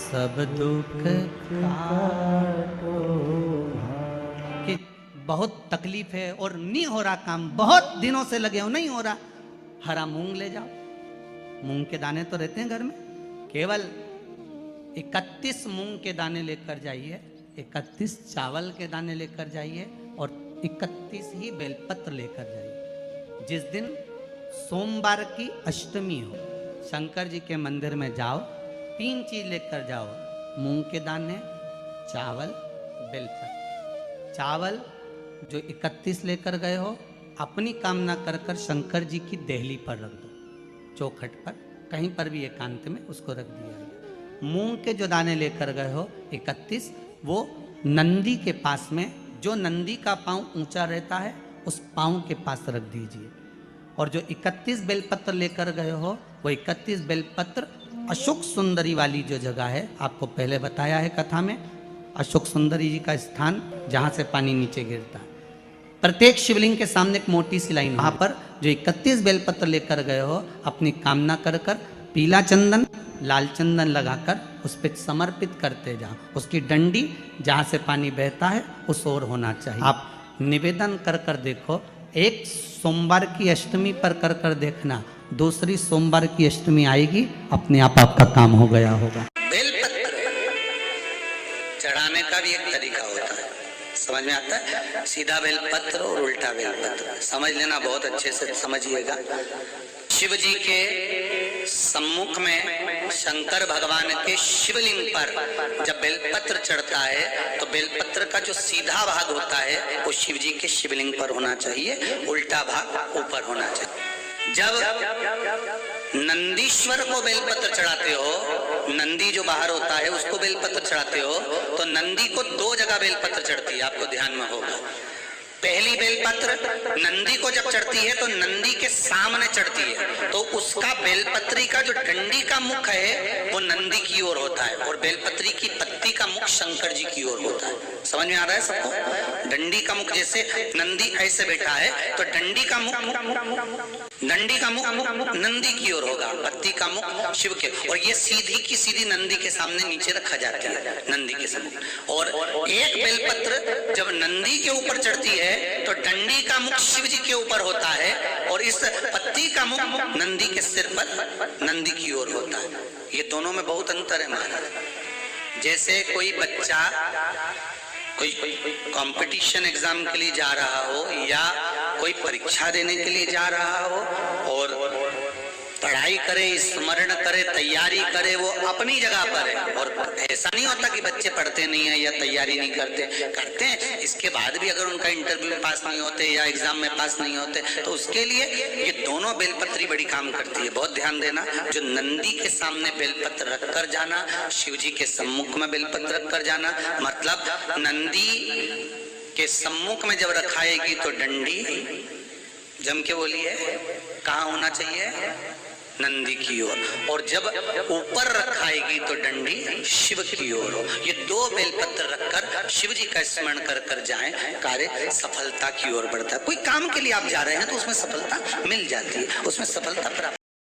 सब दुख काटो। कि बहुत तकलीफ है और नहीं हो रहा काम, बहुत दिनों से लगे हो नहीं हो रहा, हरा मूंग ले जाओ। मूंग के दाने तो रहते हैं घर में, केवल 31 मूंग के दाने लेकर जाइए, 31 चावल के दाने लेकर जाइए और 31 ही बेलपत्र लेकर जाइए। जिस दिन सोमवार की अष्टमी हो, शंकर जी के मंदिर में जाओ, 3 चीज लेकर जाओ, मूंग के दाने, चावल, बेलपत्र। चावल जो 31 लेकर गए हो, अपनी कामना कर कर शंकर जी की देहली पर रख दो, चौखट पर कहीं पर भी एकांत में उसको रख दिया। मूंग के जो दाने लेकर गए हो 31, वो नंदी के पास में, जो नंदी का पांव ऊंचा रहता है उस पांव के पास रख दीजिए। और जो 31 बेलपत्र लेकर गए हो, वो 31 बेलपत्र अशोक सुंदरी वाली जो जगह है, आपको पहले बताया है कथा में, अशोक सुंदरी जी का स्थान जहां से पानी नीचे गिरता है, प्रत्येक शिवलिंग के सामने एक मोटी सी लाइन, वहां पर जो 31 बेलपत्र लेकर गए हो, अपनी कामना कर कर पीला चंदन लाल चंदन लगाकर उस पर समर्पित करते जाओ। उसकी डंडी जहां से पानी बहता है उस ओर होना चाहिए। आप निवेदन कर कर देखो, एक सोमवार की अष्टमी पर कर कर देखना, दूसरी सोमवार की अष्टमी आएगी, अपने आप आपका काम हो गया होगा। बेलपत्र चढ़ाने का भी एक तरीका होता है, समझ में आता है? सीधा बेलपत्र और उल्टा बेलपत्र समझ लेना, बहुत अच्छे से समझिएगा। शिव जी के सम्मुख में शंकर भगवान के शिवलिंग पर जब बेलपत्र चढ़ता है तो बेलपत्र का जो सीधा भाग होता है वो शिव जी के शिवलिंग पर होना चाहिए, उल्टा भाग ऊपर होना चाहिए। जब नंदीश्वर को बेलपत्र चढ़ाते हो, नंदी जो बाहर होता है उसको बेलपत्र चढ़ाते हो, तो नंदी को 2 जगह बेलपत्र चढ़ती है, आपको ध्यान में होगा। पहली बेलपत्र नंदी को जब चढ़ती है तो नंदी के सामने चढ़ती है, तो उसका बेलपत्री का जो डंडी का मुख है वो नंदी की ओर होता है और बेलपत्री की पत्ती का मुख शंकर जी की ओर होता है। समझ में आ रहा है सबको? डंडी का मुख, जैसे नंदी ऐसे बैठा है तो डंडी का मुख नंदी की ओर होगा, पत्ती का मुख शिव के, और ये सीधी की सीधी नंदी के सामने नीचे रखा जाता है, नंदी के सामने। और एक बेलपत्र जब नंदी के ऊपर चढ़ती है तो डंडी का मुख शिव जी के ऊपर होता है और इस पत्ती का मुख नंदी के सिर पर नंदी की ओर होता है। ये दोनों में बहुत अंतर है महाराज। जैसे कोई बच्चा कोई कंपटीशन एग्जाम के लिए जा रहा हो या कोई परीक्षा देने के लिए जा रहा हो और पढ़ाई करे, स्मरण करे, तैयारी करे, वो अपनी जगह पर है। और ऐसा नहीं होता कि बच्चे पढ़ते नहीं है या तैयारी नहीं करते हैं, इसके बाद भी अगर उनका इंटरव्यू में पास नहीं होते या एग्जाम में पास नहीं होते तो उसके लिए ये दोनों बेलपत्री बड़ी काम करती है। बहुत ध्यान देना, जो नंदी के सामने बेलपत्र रख कर जाना, शिव जी के सम्मुख में बेलपत्र रख कर जाना, मतलब नंदी के सम्मुख में जब रखाएगी तो डंडी, जम के बोलिए, कहाँ होना चाहिए? नंदी की ओर। और जब ऊपर रखाएगी तो डंडी शिव की ओर हो। ये 2 बेलपत्र रखकर शिव जी का स्मरण कर कर जाएं, कार्य सफलता की ओर बढ़ता है। कोई काम के लिए आप जा रहे हैं तो उसमें सफलता मिल जाती है, उसमें सफलता प्राप्त